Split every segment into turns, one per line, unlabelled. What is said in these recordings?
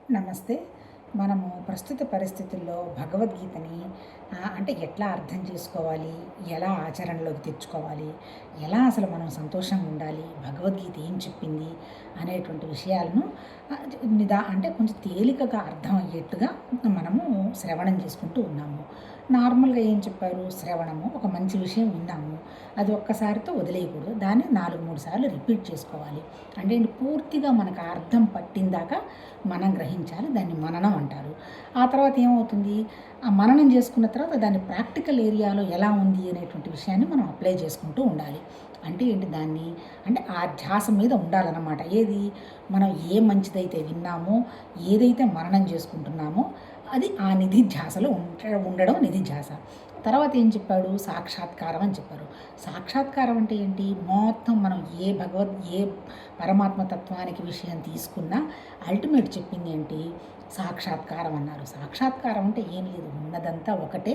నమస్తే. మనము ప్రస్తుత పరిస్థితుల్లో భగవద్గీతని అంటే ఎట్లా అర్థం చేసుకోవాలి? ఎలా ఆచరణలోకి తెచ్చుకోవాలి? ఎలా అసలు మనం సంతోషంగా ఉండాలి? భగవద్గీత ఏం చెప్పింది? అనేటువంటి విషయాలను అంటే కొంచెం తేలికగా అర్థమయ్యేట్టుగా మనము శ్రవణం చేసుకుంటూ ఉన్నాము. నార్మల్‌గా ఏం చెప్పారు? శ్రవణము ఒక మంచి విషయం విన్నాము. అది ఒక్కసారితో వదిలేయకూడదు. దాన్ని 4, 3 సార్లు రిపీట్ చేసుకోవాలి. అంటే పూర్తిగా మనకు ఆ అర్థం పట్టిందాకా మనం గ్రహించాలి. దాన్ని మననం అంటారు. ఆ తర్వాత ఏమవుతుంది? ఆ మననం చేసుకున్న తర్వాత దాన్ని ప్రాక్టికల్ ఏరియాలో ఎలా ఉంది అనేటువంటి విషయాన్ని మనం అప్లై చేసుకుంటూ ఉండాలి. అంటే ఏంటి దాన్ని? అంటే ఆ ధ్యాస మీద ఉండాలన్నమాట. ఏది? మనం ఏ మంచిదైతే విన్నామో, ఏదైతే మననం చేసుకుంటున్నామో అది ఆ నిధి ధ్యాసలో ఉండడం నిధి ధ్యాస. తర్వాత ఏం చెప్పాడు? సాక్షాత్కారం అని చెప్పారు. సాక్షాత్కారం అంటే ఏంటి? మొత్తం మనం ఏ పరమాత్మ తత్వానికి విషయం తీసుకున్నా అల్టిమేట్ చెప్పింది ఏంటి? సాక్షాత్కారం అన్నారు. సాక్షాత్కారం అంటే ఏం లేదు, ఉన్నదంతా ఒకటే,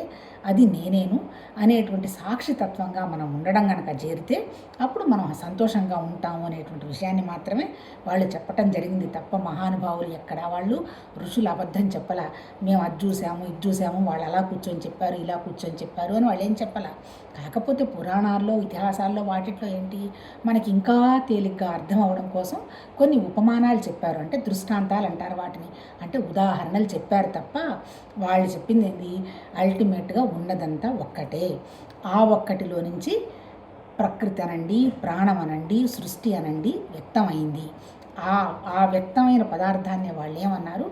అది నేనేను అనేటువంటి సాక్షితత్వంగా మనం ఉండడం కనుక చేరితే అప్పుడు మనం సంతోషంగా ఉంటాము అనేటువంటి విషయాన్ని మాత్రమే వాళ్ళు చెప్పటం జరిగింది తప్ప మహానుభావులు ఎక్కడా వాళ్ళు ఋషులు అబద్ధం చెప్పలా. మేము అది చూసాము, ఇది చూసాము, వాళ్ళు అలా కూర్చొని చెప్పారు, ఇలా కూర్చొని చెప్పారు అని వాళ్ళు ఏం చెప్పలా. కాకపోతే పురాణాల్లో, ఇతిహాసాల్లో వాటిట్లో ఏంటి మనకి ఇంకా తేలిగ్గా అర్థం అవడం కోసం కొన్ని ఉపమానాలు చెప్పారు. అంటే దృష్టాంతాలు అంటారు వాటిని. అంటే ఉదాహరణలు చెప్పారు తప్ప వాళ్ళు చెప్పింది ఏంది? అల్టిమేట్గా ఉన్నదంతా ఒక్కటే. ఆ ఒక్కటిలో నుంచి ప్రకృతి అనండి, ప్రాణం అనండి, సృష్టి అనండి వ్యక్తమైంది. ఆ వ్యక్తమైన పదార్థాన్ని వాళ్ళు ఏమన్నారు?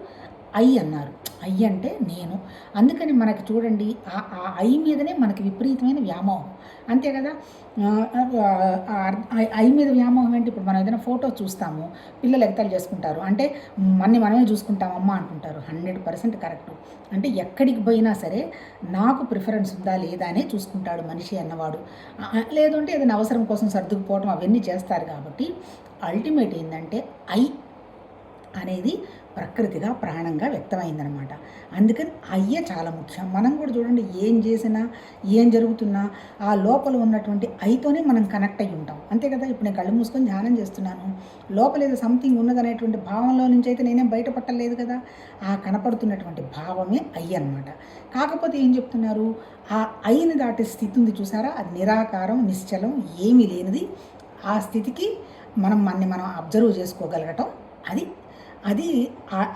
ఐ అన్నారు. ఐ అంటే నేను. అందుకని మనకి చూడండి ఆ ఐ మీదనే మనకి విపరీతమైన వ్యామోహం. అంతే కదా. ఐ మీద వ్యామోహం ఏంటి? ఇప్పుడు మనం ఏదైనా ఫోటో చూస్తాము, పిల్లలు ఎగతాళి చేసుకుంటారు. అంటే మనమే చూసుకుంటామమ్మా అంటుంటారు. 100% కరెక్టు. అంటే ఎక్కడికి పోయినా సరే నాకు ప్రిఫరెన్స్ ఉందా లేదా అనే చూసుకుంటాడు మనిషి అన్నవాడు. లేదంటే ఏదైనా అవసరం కోసం సర్దుకుపోవడం అవన్నీ చేస్తారు. కాబట్టి అల్టిమేట్ ఏంటంటే ఐ అనేది ప్రకృతిగా ప్రాణంగా వ్యక్తమైందనమాట. అందుకని అయ్యే చాలా ముఖ్యం. మనం కూడా చూడండి, ఏం చేసినా ఏం జరుగుతున్నా ఆ లోపల ఉన్నటువంటి ఐతోనే మనం కనెక్ట్ అయ్యి ఉంటాం. అంతే కదా. ఇప్పుడు నేను కళ్ళు మూసుకొని ధ్యానం చేస్తున్నాను, లోపల ఏదో సంథింగ్ ఉన్నదనేటువంటి భావంలో నుంచి అయితే నేనేం బయటపట్టలేదు కదా. ఆ కనపడుతున్నటువంటి భావమే అయ్యి అనమాట. కాకపోతే ఏం చెప్తున్నారు? ఆ ఐని దాటే స్థితి ఉంది చూసారా, అది నిరాకారం, నిశ్చలం, ఏమీ లేనిది. ఆ స్థితికి మనం అబ్జర్వ్ చేసుకోగలగటం అది అది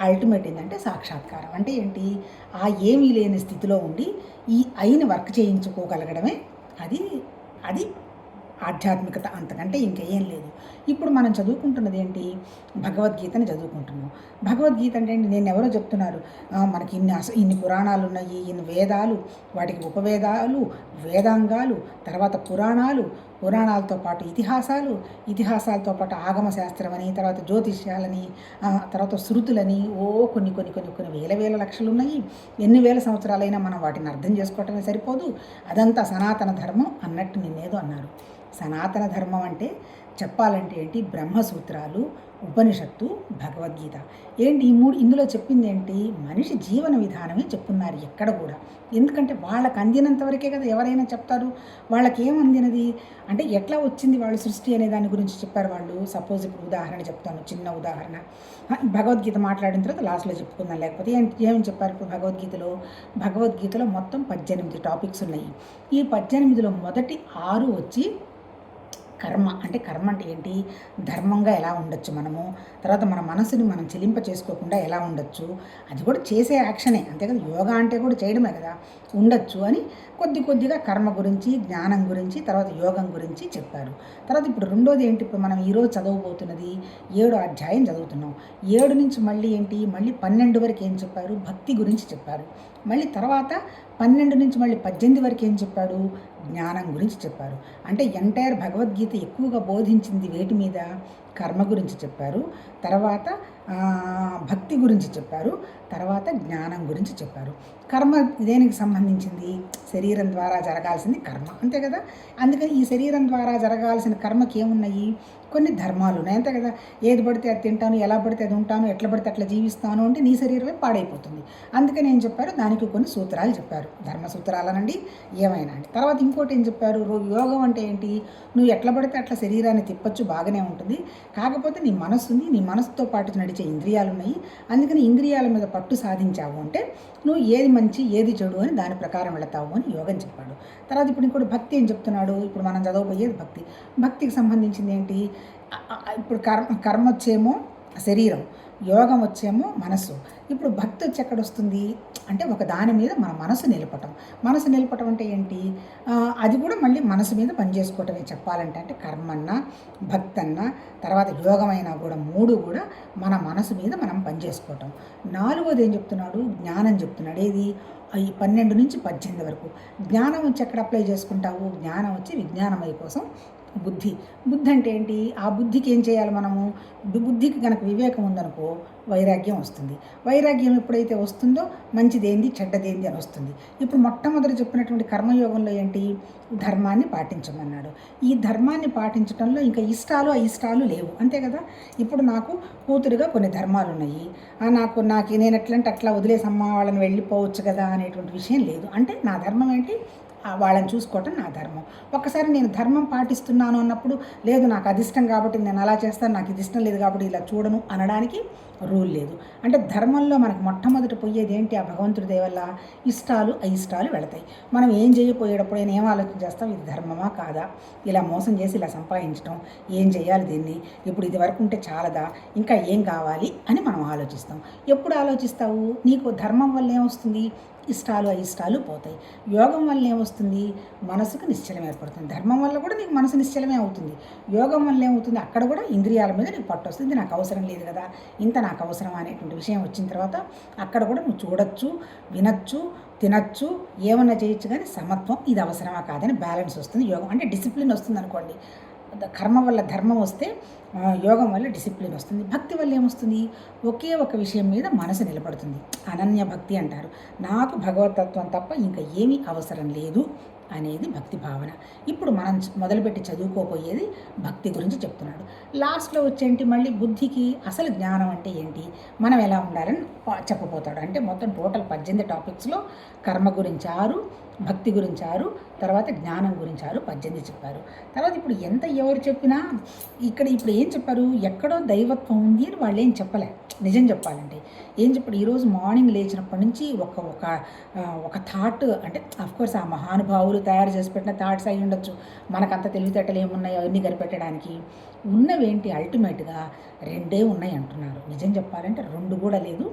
అల్టిమేట్ ఏంటంటే సాక్షాత్కారం. అంటే ఏంటి? ఆ ఏమీ లేని స్థితిలో ఉండి ఈ ఐని వర్క్ చేయించుకోగలగడమే అది అది ఆధ్యాత్మికత. అంతకంటే ఇంకేం లేదు. ఇప్పుడు మనం చదువుకుంటున్నది ఏంటి? భగవద్గీతని చదువుకుంటున్నాం. భగవద్గీత అంటే ఏంటి? నేను ఎవరో చెప్తున్నారు మనకి ఇన్ని పురాణాలు ఉన్నాయి, ఇన్ని వేదాలు, వాటికి ఉపవేదాలు, వేదాంగాలు, తర్వాత పురాణాలతో పాటు ఇతిహాసాలతో పాటు ఆగమ శాస్త్రం అని, తర్వాత జ్యోతిష్యాలని, తర్వాత శృతులని, కొన్ని వేల లక్షలు ఉన్నాయి. ఎన్ని వేల సంవత్సరాలైనా మనం వాటిని అర్థం చేసుకోవటమే సరిపోదు. అదంతా సనాతన ధర్మం అన్నట్టు నిన్నేదో అన్నారు. సనాతన ధర్మం అంటే చెప్పాలంటే ఏంటి? బ్రహ్మసూత్రాలు, ఉపనిషత్తు, భగవద్గీత. ఏంటి ఈ మూడు? ఇందులో చెప్పింది ఏంటి? మనిషి జీవన విధానమే చెప్పున్నారు ఎక్కడ కూడా. ఎందుకంటే వాళ్ళకి అందినంత వరకే కదా ఎవరైనా చెప్తారు. వాళ్ళకి ఏం అందినది అంటే ఎట్లా వచ్చింది వాళ్ళు సృష్టి అనే దాని గురించి చెప్పారు వాళ్ళు. సపోజ్ ఇప్పుడు ఉదాహరణ చెప్తాను, చిన్న ఉదాహరణ. భగవద్గీత మాట్లాడిన తర్వాత లాస్ట్లో చెప్పుకుందాం. లేకపోతే ఏమని చెప్పారు? ఇప్పుడు భగవద్గీతలో మొత్తం 18 టాపిక్స్ ఉన్నాయి. ఈ 18లో మొదటి 6 వచ్చి కర్మ. అంటే కర్మ అంటే ఏంటి? ధర్మంగా ఎలా ఉండొచ్చు మనము, తర్వాత మన మనసుని మనం చెలింప చేసుకోకుండా ఎలా ఉండొచ్చు, అది కూడా చేసే యాక్షనే అంతే కదా. యోగా అంటే కూడా చేయడమే కదా. ఉండొచ్చు అని కొద్దిగా కర్మ గురించి, జ్ఞానం గురించి, తర్వాత యోగం గురించి చెప్పారు. తర్వాత ఇప్పుడు రెండోది ఏంటి? ఇప్పుడు మనం ఈరోజు చదవబోతున్నది 7వ అధ్యాయం చదువుతున్నాం. 7 నుంచి మళ్ళీ ఏంటి? మళ్ళీ 12 వరకు ఏం చెప్పారు? భక్తి గురించి చెప్పారు. మళ్ళీ తర్వాత 12 నుంచి మళ్ళీ 18 వరకు ఏం చెప్పాడు? జ్ఞానం గురించి చెప్పారు. అంటే ఎంటైర్ భగవద్గీత ఎక్కువగా బోధించింది వేటి మీద? కర్మ గురించి చెప్పారు, తర్వాత భక్తి గురించి చెప్పారు, తర్వాత జ్ఞానం గురించి చెప్పారు. కర్మ దేనికి సంబంధించింది? శరీరం ద్వారా జరగాల్సింది కర్మ, అంతే కదా. అందుకని ఈ శరీరం ద్వారా జరగాల్సిన కర్మకి ఏమున్నాయి? కొన్ని ధర్మాలు ఉన్నాయి, అంతే కదా. ఏది పడితే అది తింటాను, ఎలా పడితే అది ఉంటాను, ఎట్లా పడితే అట్లా జీవిస్తాను అంటే నీ శరీరమే పాడైపోతుంది. అందుకని ఏం చెప్పారు? దానికి కొన్ని సూత్రాలు చెప్పారు. ధర్మ సూత్రాలనండి, ఏమైనా అండి. తర్వాత ఇంకోటి ఏం చెప్పారు? యోగం అంటే ఏంటి? నువ్వు ఎట్లా పడితే అట్లా శరీరాన్ని తిప్పచ్చు, బాగానే ఉంటుంది. కాకపోతే నీ మనస్సు ఉంది, నీ మనసుతో పాటు నడిచే ఇంద్రియాలు ఉన్నాయి. అందుకని ఇంద్రియాల మీద పట్టు సాధించావు అంటే నువ్వు ఏది మంచి ఏది చెడు అని దాని ప్రకారం వెళతావు అని యోగం చెప్పాడు. తర్వాత ఇప్పుడు ఇంకోటి భక్తి ఏం చెప్తున్నాడు, ఇప్పుడు మనం చదవబోయేది భక్తి. భక్తికి సంబంధించింది ఏంటి, ఇప్పుడు కర్మ వచ్చేమో శరీరం, యోగం వచ్చేమో మనసు. ఇప్పుడు భక్తి వచ్చి ఎక్కడ వస్తుంది అంటే ఒక దాని మీద మన మనసు నిలపటం. మనసు నిలపటం అంటే ఏంటి, అది కూడా మళ్ళీ మనసు మీద పనిచేసుకోవటమే చెప్పాలంటే. అంటే కర్మన్నా భక్తన్నా తర్వాత యోగమైనా కూడా మూడు కూడా మన మనసు మీద మనం పనిచేసుకోవటం. నాలుగోది ఏం చెప్తున్నాడు, జ్ఞానం చెప్తున్నాడు. ఏది, ఈ 12 నుంచి 18 వరకు. జ్ఞానం వచ్చి ఎక్కడ అప్లై చేసుకుంటావు, జ్ఞానం వచ్చి విజ్ఞానమయ కోసం బుద్ధి. బుద్ధి అంటే ఏంటి, ఆ బుద్ధికి ఏం చేయాలి మనము, బుద్ధికి కనుక వివేకం ఉందనుకో వైరాగ్యం వస్తుంది. వైరాగ్యం ఎప్పుడైతే వస్తుందో మంచిదేంది చెడ్డదేంది అని వస్తుంది. ఇప్పుడు మొట్టమొదటి చెప్పినటువంటి కర్మయోగంలో ఏంటి, ధర్మాన్ని పాటించమన్నాడు. ఈ ధర్మాన్ని పాటించడంలో ఇంకా ఇష్టాలు అయిష్టాలు లేవు, అంతే కదా. ఇప్పుడు నాకు కూతురుగా కొన్ని ధర్మాలు ఉన్నాయి, నాకు నేను ఎట్లంటే అట్లా వదిలేసమ్మా వాళ్ళని వెళ్ళిపోవచ్చు కదా అనేటువంటి విషయం లేదు. అంటే నా ధర్మం ఏంటి, వాళ్ళని చూసుకోవటం నా ధర్మం. ఒక్కసారి నేను ధర్మం పాటిస్తున్నాను అన్నప్పుడు లేదు నాకు అది ఇష్టం కాబట్టి నేను అలా చేస్తాను, నాకు ఇది ఇష్టం లేదు కాబట్టి ఇలా చూడను అనడానికి రూల్ లేదు. అంటే ధర్మంలో మనకు మొట్టమొదటి పోయేది ఏంటి, ఆ భగవంతుడి దయ వల్ల ఇష్టాలు అయిష్టాలు వెళతాయి. మనం ఏం చేయపోయేటప్పుడు నేను ఏం ఆలోచన చేస్తాం, ఇది ధర్మమా కాదా, ఇలా మోసం చేసి ఇలా సంపాదించడం ఏం చేయాలి, దీన్ని ఇప్పుడు ఇది వరకు ఉంటే చాలదా, ఇంకా ఏం కావాలి అని మనం ఆలోచిస్తాం. ఎప్పుడు ఆలోచిస్తావు, నీకు ధర్మం వల్ల ఏమొస్తుంది, ఇష్టాలు అయిష్టాలు పోతాయి. యోగం వల్ల ఏమొస్తుంది, మనసుకు నిశ్చలం ఏర్పడుతుంది. ధర్మం వల్ల కూడా నీకు మనసు నిశ్చలమే అవుతుంది. యోగం వల్ల ఏమవుతుంది, అక్కడ కూడా ఇంద్రియాల మీద నీకు పట్టు వస్తుంది. నాకు అవసరం లేదు కదా, ఇంత నాకు అవసరం అనేటువంటి విషయం వచ్చిన తర్వాత అక్కడ కూడా నువ్వు చూడొచ్చు, వినొచ్చు, తినచ్చు, ఏమన్నా చేయొచ్చు, కానీ సమత్వం ఇది అవసరమా కాదని బ్యాలెన్స్ వస్తుంది. యోగం అంటే డిసిప్లిన్ వస్తుంది అనుకోండి. కర్మ వల్ల ధర్మం వస్తే యోగం వల్ల డిసిప్లిన్ వస్తుంది. భక్తి వల్ల ఏమొస్తుంది, ఒకే ఒక విషయం మీద మనసు నిలబడుతుంది. అనన్య భక్తి అంటారు. నాకు భగవతత్వం తప్ప ఇంకా ఏమీ అవసరం లేదు అనేది భక్తి భావన. ఇప్పుడు మనం మొదలుపెట్టి చదువుకోపోయేది భక్తి గురించి చెప్తున్నాడు. లాస్ట్లో వచ్చేంటి మళ్ళీ బుద్ధికి అసలు జ్ఞానం అంటే ఏంటి, మనం ఎలా ఉండాలని చెప్పబోతాడు. అంటే మొత్తం టోటల్ 18 టాపిక్స్లో కర్మ గురించి 6, భక్తి గురించి 6, తర్వాత జ్ఞానం గురించి 6, 18 చెప్పారు. తర్వాత ఇప్పుడు ఎంత ఎవరు చెప్పినా ఇక్కడ ఇప్పుడు ఏం చెప్పారు, ఎక్కడో దైవత్వం ఉంది అని వాళ్ళు ఏం చెప్పలే. నిజం చెప్పాలంటే ఏం చెప్పాడు, ఈరోజు మార్నింగ్ లేచినప్పటి నుంచి ఒక థాట్, అంటే అఫ్కోర్స్ ఆ మహానుభావులు తయారు చేసి పెట్టిన థాట్స్ అయి ఉండొచ్చు, మనకంత తెలివితేటలు ఏమున్నాయో అవన్నీ కనిపెట్టడానికి. ఉన్నవేంటి, అల్టిమేట్గా 2 ఉన్నాయి అంటున్నారు. నిజం చెప్పాలంటే 2 కూడా లేదు.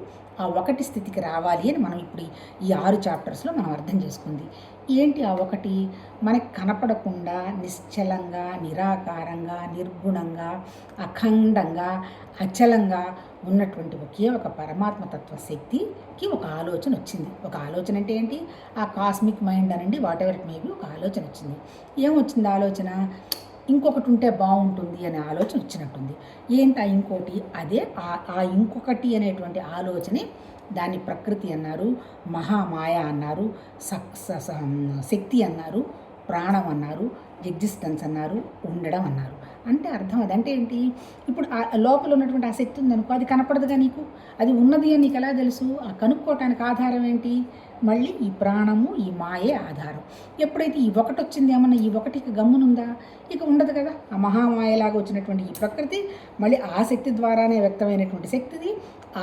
ఆ ఒకటి స్థితికి రావాలి అని మనం ఇప్పుడు ఈ 6 చాప్టర్స్లో మనం అర్థం చేసుకుంది. ఏంటి ఆ ఒకటి, మనకి కనపడకుండా నిశ్చలంగా, నిరాకారంగా, నిర్గుణంగా, అఖండంగా, అచలంగా ఉన్నటువంటి ఒకే ఒక పరమాత్మతత్వ శక్తికి ఒక ఆలోచన వచ్చింది. ఒక ఆలోచన అంటే ఏంటి, ఆ కాస్మిక్ మైండ్ అనండి, వాట్ ఎవర్ ఇట్ మేబీ, ఒక ఆలోచన వచ్చింది. ఏమొచ్చింది ఆలోచన, ఇంకొకటి ఉంటే బాగుంటుంది అనే ఆలోచన వచ్చినట్టుంది. ఏంటి ఆ ఇంకోటి, అదే ఆ ఇంకొకటి అనేటువంటి ఆలోచనే దాన్ని ప్రకృతి అన్నారు, మహామాయ అన్నారు, శక్తి అన్నారు, ప్రాణం అన్నారు, ఎగ్జిస్టెన్స్ అన్నారు, ఉండడం అన్నారు. అంటే అర్థం అదంటే ఏంటి, ఇప్పుడు ఆ లోపల ఉన్నటువంటి ఆ శక్తి ఉందనుకో, అది కనపడదుగా నీకు, అది ఉన్నది అని నీకు ఎలా తెలుసు, ఆ కనుక్కోవటానికి ఆధారం ఏంటి, మళ్ళీ ఈ ప్రాణము, ఈ మాయే ఆధారం. ఎప్పుడైతే ఈ ఒకటి వచ్చింది, ఏమన్నా ఈ ఒకటికి గమ్మునుందా, ఇక ఉండదు కదా. ఆ మహామాయలాగా వచ్చినటువంటి ఈ ప్రకృతి మళ్ళీ ఆ శక్తి ద్వారానే వ్యక్తమైనటువంటి శక్తిది.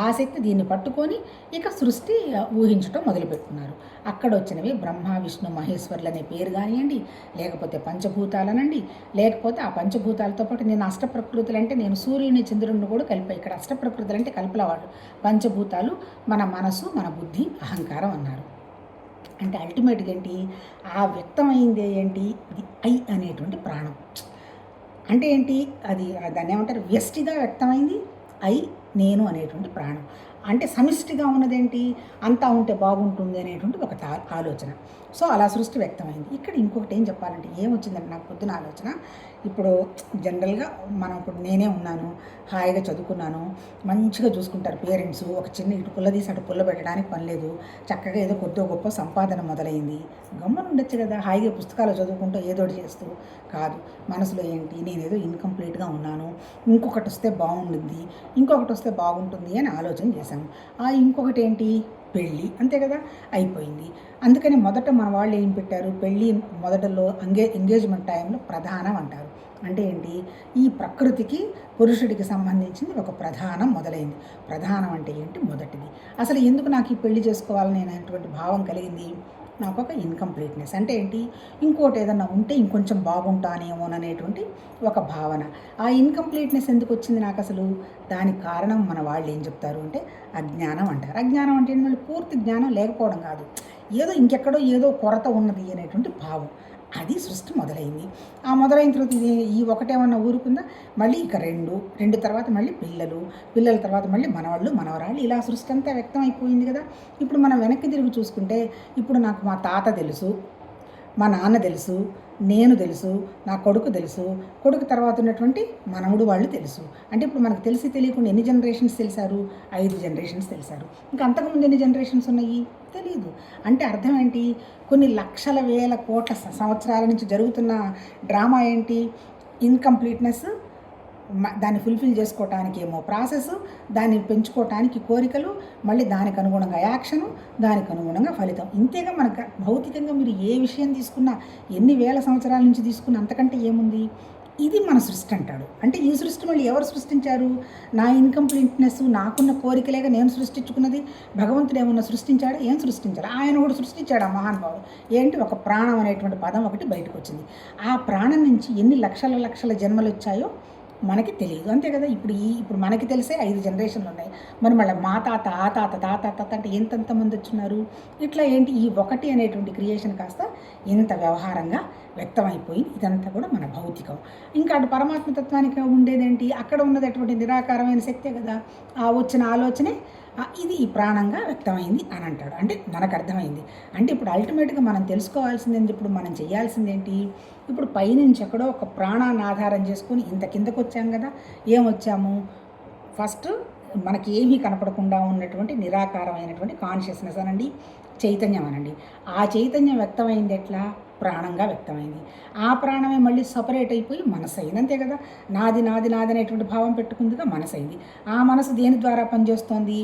ఆ శక్తి దీన్ని పట్టుకొని ఇక సృష్టి ఊహించటం మొదలుపెట్టుకున్నారు. అక్కడ వచ్చినవి బ్రహ్మ, విష్ణు, మహేశ్వర్లు అనే పేరు కానివ్వండి, లేకపోతే పంచభూతాలనండి, లేకపోతే ఆ పంచభూతాలతో పాటు నేను అష్టప్రకృతులు అంటే నేను సూర్యుని చంద్రుడిని కూడా కలిపా. ఇక్కడ అష్టప్రకృతులు అంటే కల్పలవాడు. పంచభూతాలు మన మనసు, మన బుద్ధి, అహంకారం అన్నారు. అంటే అల్టిమేట్గా ఏంటి, ఆ వ్యక్తమైంది ఏంటి, ఇది ఐ అనేటువంటి ప్రాణం. అంటే ఏంటి, అది దాన్ని ఏమంటారు, వ్యష్టిగా వ్యక్తమైంది ఐ, నేను అనేటువంటి ప్రాణం. అంటే సమిష్టిగా ఉన్నదేంటి, అంతా ఉంటే బాగుంటుంది అనేటువంటి ఒక ఆలోచన. సో అలా సృష్టి వ్యక్తమైంది. ఇక్కడ ఇంకొకటి ఏం చెప్పాలంటే, ఏమొచ్చిందంటే నాకు పొద్దున ఆలోచన, ఇప్పుడు జనరల్గా మనం ఇప్పుడు నేనే ఉన్నాను, హాయిగా చదువుకున్నాను, మంచిగా చూసుకుంటారు పేరెంట్స్, ఒక చిన్న ఇటు పుల్ల తీసి అటు పుల్ల పెట్టడానికి పని లేదు, చక్కగా ఏదో కొద్దో గొప్ప సంపాదన మొదలైంది, గమ్మన ఉండొచ్చు కదా, హాయిగా పుస్తకాలు చదువుకుంటూ ఏదోటి చేస్తూ. కాదు, మనసులో ఏంటి, నేనేదో ఇన్కంప్లీట్గా ఉన్నాను, ఇంకొకటి వస్తే బాగుంటుంది, ఇంకొకటి వస్తే బాగుంటుంది అని ఆలోచన చేశాము. ఆ ఇంకొకటి ఏంటి, పెళ్ళి, అంతే కదా, అయిపోయింది. అందుకని మొదట మన వాళ్ళు ఏం పెట్టారు, పెళ్ళి మొదటలో ఎంగేజ్మెంట్ టైంలో ప్రధానం అంటారు. అంటే ఏంటి, ఈ ప్రకృతికి పురుషుడికి సంబంధించింది ఒక ప్రధానం మొదలైంది. ప్రధానం అంటే ఏంటి, మొదటిది. అసలు ఎందుకు నాకు ఈ పెళ్లి చేసుకోవాలని అనేటువంటి భావం కలిగింది, నాకు ఒక ఇన్కంప్లీట్నెస్ అంటే ఏంటి, ఇంకోటి ఏదన్నా ఉంటే ఇంకొంచెం బాగుంటానేమోననేటువంటి ఒక భావన. ఆ ఇన్కంప్లీట్నెస్ ఎందుకు వచ్చింది నాకు అసలు, దానికి కారణం మన వాళ్ళు ఏం చెప్తారు అంటే అజ్ఞానం అంటారు. అజ్ఞానం అంటే మళ్ళీ పూర్తి జ్ఞానం లేకపోవడం కాదు, ఏదో ఇంకెక్కడో ఏదో కొరత ఉన్నది అనేటువంటి భావం. అది సృష్టి మొదలైంది. ఆ మొదలైన తర్వాత ఈ ఒకటేమన్నా ఊరుకుందా, మళ్ళీ ఇక రెండు తర్వాత మళ్ళీ పిల్లల తర్వాత మళ్ళీ మనవాళ్ళు మనవరాళ్ళు, ఇలా సృష్టి అంతా వ్యక్తం అయిపోయింది కదా. ఇప్పుడు మనం వెనక్కి తిరిగి చూసుకుంటే, ఇప్పుడు నాకు మా తాత తెలుసు, మా నాన్న తెలుసు, నేను తెలుసు, నా కొడుకు తెలుసు, కొడుకు తర్వాత ఉన్నటువంటి మనవడు వాళ్ళు తెలుసు. అంటే ఇప్పుడు మనకు తెలిసి తెలియకుండా ఎన్ని జనరేషన్స్ తెలిసారు, 5 జనరేషన్స్ తెలిసారు. ఇంకా అంతకుముందు ఎన్ని జనరేషన్స్ ఉన్నాయి తెలియదు. అంటే అర్థం ఏంటి, కొన్ని లక్షల వేల కోట్ల సంవత్సరాల నుంచి జరుగుతున్న డ్రామా ఏంటి, ఇన్కంప్లీట్నెస్, దాన్ని ఫుల్ఫిల్ చేసుకోవటానికి ఏమో ప్రాసెస్, దాన్ని పెంచుకోవటానికి కోరికలు, మళ్ళీ దానికి అనుగుణంగా యాక్షను, దానికి అనుగుణంగా ఫలితం. ఇంతేగా మనకు భౌతికంగా మీరు ఏ విషయం తీసుకున్నా, ఎన్ని వేల సంవత్సరాల నుంచి తీసుకున్నా అంతకంటే ఏముంది. ఇది మన సృష్టి అంటాడు. అంటే ఈ సృష్టి మళ్ళీ ఎవరు సృష్టించారు, నా ఇన్కంప్లీట్నెస్, నాకున్న కోరికలేగా నేను సృష్టించుకున్నది. భగవంతుడు ఏమన్నా సృష్టించాడు, ఏం సృష్టించాడు, ఆయన కూడా సృష్టించాడు ఆ మహానుభావుడు. ఏంటి, ఒక ప్రాణం అనేటువంటి పదం ఒకటి బయటకు వచ్చింది. ఆ ప్రాణం నుంచి ఎన్ని లక్షల జన్మలు వచ్చాయో మనకి తెలియదు, అంతే కదా. ఇప్పుడు మనకి తెలిసే 5 జనరేషన్లు ఉన్నాయి. మరి మళ్ళీ మా తాత, ఆ తాత, తాత అంటే ఎంతమంది వచ్చున్నారు. ఇట్లా ఏంటి, ఈ ఒకటి అనేటువంటి క్రియేషన్ కాస్త ఇంత వ్యవహారంగా వ్యక్తమైపోయింది. ఇదంతా కూడా మన భౌతికం. ఇంకా అటు పరమాత్మతత్వానికి ఉండేదేంటి, అక్కడ ఉన్నది అటువంటి నిరాకారమైన శక్తే కదా. ఆ వచ్చిన ఆలోచనే ఇది ఈ ప్రాణంగా వ్యక్తమైంది అని అంటాడు. అంటే మనకు అర్థమైంది. అంటే ఇప్పుడు అల్టిమేట్గా మనం తెలుసుకోవాల్సిందేంటి, ఇప్పుడు మనం చేయాల్సిందేంటి, ఇప్పుడు పైనుంచి ఎక్కడో ఒక ప్రాణాన్ని ఆధారం చేసుకొని ఇంత కిందకు వచ్చాం కదా. ఏమొచ్చాము, ఫస్ట్ మనకి ఏమీ కనపడకుండా ఉన్నటువంటి నిరాకారమైనటువంటి కాన్షియస్నెస్ అనండి, చైతన్యం అనండి. ఆ చైతన్యం వ్యక్తమైంది ఎట్లా, ప్రాణంగా వ్యక్తమైంది. ఆ ప్రాణమే మళ్ళీ సపరేట్ అయిపోయి మనసు అయింది, అంతే కదా. నాది అనేటువంటి భావం పెట్టుకుందిగా మనసు అయింది. ఆ మనసు దేని ద్వారా పనిచేస్తోంది,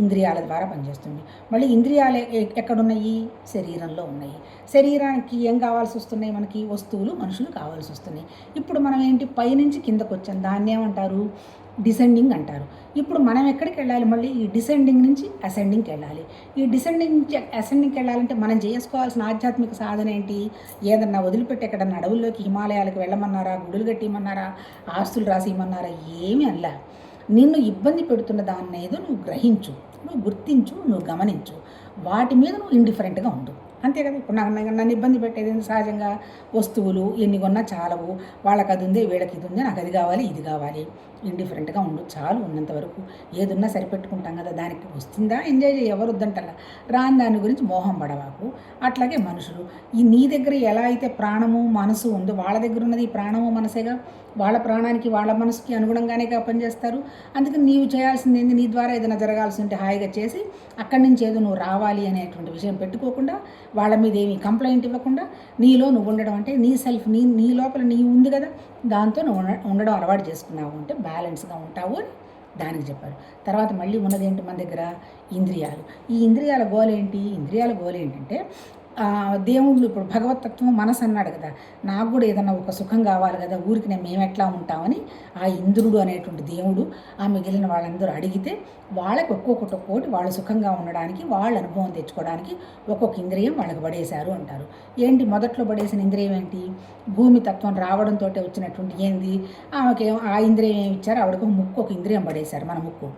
ఇంద్రియాల ద్వారా పనిచేస్తుంది. మళ్ళీ ఇంద్రియాలు ఎక్కడున్నాయి, శరీరంలో ఉన్నాయి. శరీరానికి ఏం కావాల్సి వస్తున్నాయి, మనకి వస్తువులు, మనుషులు కావాల్సి వస్తున్నాయి. ఇప్పుడు మనం ఏంటి, పైనుంచి కిందకు వచ్చాం, దాన్ని ఏమంటారు, డిసెండింగ్ అంటారు. ఇప్పుడు మనం ఎక్కడికి వెళ్ళాలి, మళ్ళీ ఈ డిసెండింగ్ నుంచి అసెండింగ్కి వెళ్ళాలి. ఈ డిసెండింగ్ నుంచి అసెండింగ్కి వెళ్ళాలంటే మనం చేసుకోవాల్సిన ఆధ్యాత్మిక సాధన ఏంటి, ఏదన్నా వదిలిపెట్టి ఎక్కడన్నా అడవుల్లోకి హిమాలయాలకు వెళ్ళమన్నారా, గుడులు కట్టిమన్నారా, ఆస్తులు రాసిమన్నారా, ఏమీ అనలే. నిన్ను ఇబ్బంది పెడుతున్న దాన్ని ఏదో నువ్వు గ్రహించు, నువ్వు గుర్తించు, నువ్వు గమనించు, వాటి మీద నువ్వు ఇండిఫరెంట్గా ఉండు, అంతే కదా. ఇప్పుడు నన్ను ఇబ్బంది పెట్టేది సహజంగా వస్తువులు ఎన్ని కొన్నా చాలవు, వాళ్ళకి అది ఉంది, వీళ్ళకి ఇది ఉంది, నాకు అది కావాలి, ఇది కావాలి, ఇండిఫరెంట్గా ఉండు చాలు. ఉన్నంత వరకు ఏదున్నా సరిపెట్టుకుంటాం కదా, దానికి వస్తుందా ఎంజాయ్ చేయి, ఎవరు వద్దంటలా. రాని దాని గురించి మోహం పడవాకు. అట్లాగే మనుషులు, ఈ నీ దగ్గర ఎలా అయితే ప్రాణము మనసు ఉందో వాళ్ళ దగ్గర ఉన్నది ఈ ప్రాణము మనసేగా. వాళ్ళ ప్రాణానికి వాళ్ళ మనసుకి అనుగుణంగానేగా పనిచేస్తారు. అందుకని నీవు చేయాల్సింది ఏంది, నీ ద్వారా ఏదైనా జరగాల్సి ఉంటే హాయిగా చేసి అక్కడి నుంచి ఏదో నువ్వు రావాలి అనేటువంటి విషయం పెట్టుకోకుండా, వాళ్ళ మీద ఏమీ కంప్లైంట్ ఇవ్వకుండా, నీలో నువ్వు ఉండడం అంటే నీ సెల్ఫ్, నీ లోపల నీ ఉంది కదా, దాంతో నువ్వు ఉండడం అలవాటు చేసుకున్నావు అంటే బ్యాలెన్స్గా ఉంటావు అని దానికి చెప్పారు. తర్వాత మళ్ళీ ఉన్నది ఏంటి మన దగ్గర, ఇంద్రియాలు. ఈ ఇంద్రియాల గోల్ ఏంటంటే దేవుళ్ళు, ఇప్పుడు భగవతత్వం మనసు అన్నాడు కదా, నాకు కూడా ఏదన్నా ఒక సుఖం కావాలి కదా, ఊరికి మేము ఎట్లా ఉంటామని ఆ ఇంద్రుడు అనేటువంటి దేవుడు ఆ మిగిలిన వాళ్ళందరూ అడిగితే వాళ్ళకి ఒక్కొక్కటి వాళ్ళు సుఖంగా ఉండడానికి, వాళ్ళ అనుభవం తెచ్చుకోవడానికి ఒక్కొక్క ఇంద్రియం వాళ్ళకి పడేశారు అంటారు. ఏంటి మొదట్లో పడేసిన ఇంద్రియం ఏంటి, భూమి తత్వం రావడంతో వచ్చినటువంటి ఏంది, ఆమెకి ఆ ఇంద్రియం ఏమి ఇచ్చారు, ఆవిడకు ఒక ఇంద్రియం పడేశారు, మన ముక్కు.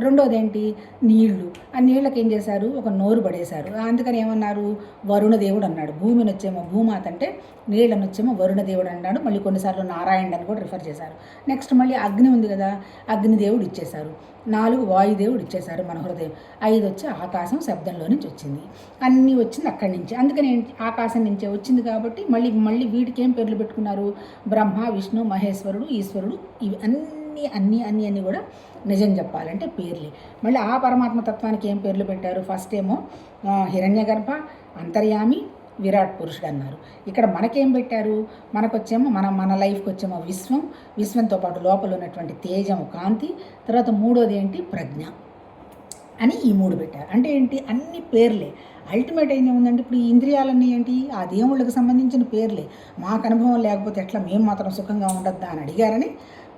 రెండోది ఏంటి, నీళ్లు. ఆ నీళ్ళకి ఏం చేశారు, ఒక నోరు పడేశారు. అందుకని ఏమన్నారు, వరుణదేవుడు అన్నాడు. భూమిని వచ్చేమో భూమాత అంటే, నీళ్ళని వచ్చేమో వరుణదేవుడు అన్నాడు. మళ్ళీ కొన్నిసార్లు నారాయణుడు అని కూడా రిఫర్ చేశారు. నెక్స్ట్ మళ్ళీ అగ్ని ఉంది కదా, అగ్నిదేవుడు ఇచ్చేశారు. 4 వాయుదేవుడు ఇచ్చేశారు, మన హృదయం. 5 వచ్చి ఆకాశం శబ్దంలో నుంచి వచ్చింది. అన్నీ వచ్చింది అక్కడి నుంచి. అందుకని ఆకాశం నుంచే వచ్చింది కాబట్టి మళ్ళీ వీటికి ఏం పేర్లు పెట్టుకున్నారు, బ్రహ్మ, విష్ణు, మహేశ్వరుడు, ఈశ్వరుడు. ఇవి అన్నీ కూడా నిజం చెప్పాలంటే పేర్లే. మళ్ళీ ఆ పరమాత్మ తత్వానికి ఏం పేర్లు పెట్టారు, ఫస్ట్ ఏమో హిరణ్యగర్భ, అంతర్యామి, విరాట్ పురుషుడు అన్నారు. ఇక్కడ మనకేం పెట్టారు, మనకొచ్చేమో మన లైఫ్కి వచ్చేమో విశ్వంతో పాటు లోపల ఉన్నటువంటి తేజము, కాంతి. తర్వాత మూడోది ఏంటి, ప్రజ్ఞ. అని ఈ 3 పెట్టారు. అంటే ఏంటి, అన్ని పేర్లే. అల్టిమేట్ అయింది ఏముందంటే, ఇప్పుడు ఈ ఇంద్రియాలన్నీ ఏంటి, ఆ దేవుళ్ళకి సంబంధించిన పేర్లే. మాకు అనుభవం లేకపోతే ఎట్లా, మేము మాత్రం సుఖంగా ఉండొద్దా అని అడిగారని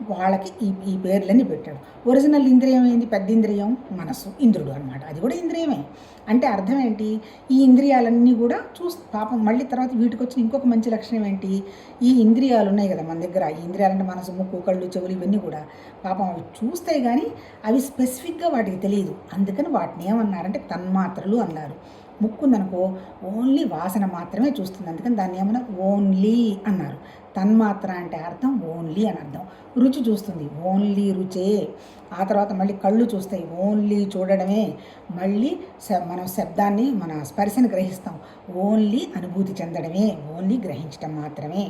వాళ్ళకి ఈ ఈ పేర్లన్నీ పెట్టాడు. ఒరిజినల్ ఇంద్రియం ఏంది, పెద్ద ఇంద్రియం మనస్సు, ఇంద్రుడు అనమాట. అది కూడా ఇంద్రియమే. అంటే అర్థం ఏంటి, ఈ ఇంద్రియాలన్నీ కూడా పాపం మళ్ళీ తర్వాత వీటికి వచ్చిన ఇంకొక మంచి లక్షణం ఏంటి, ఈ ఇంద్రియాలు ఉన్నాయి కదా మన దగ్గర, ఈ ఇంద్రియాలంటే మనసు, ముక్కు, కళ్ళు, చెవులు ఇవన్నీ కూడా పాపం అవి చూస్తాయి కానీ అవి స్పెసిఫిక్గా వాటికి తెలియదు. అందుకని వాటిని ఏమన్నారంటే తన్మాత్రలు అన్నారు. ముక్కు ఉందనుకో ఓన్లీ వాసన మాత్రమే చూస్తుంది, అందుకని దాన్ని ఏమన్నా ఓన్లీ అన్నారు. తన్మాత్ర అంటే అర్థం ఓన్లీ అని అర్థం. రుచి చూస్తుంది, ఓన్లీ రుచే. ఆ తర్వాత మళ్ళీ కళ్ళు చూస్తాయి, ఓన్లీ చూడడమే. మళ్ళీ మనం శబ్దాన్ని, మన స్పర్శను గ్రహిస్తాం, ఓన్లీ అనుభూతి చెందడమే, ఓన్లీ గ్రహించడం మాత్రమే.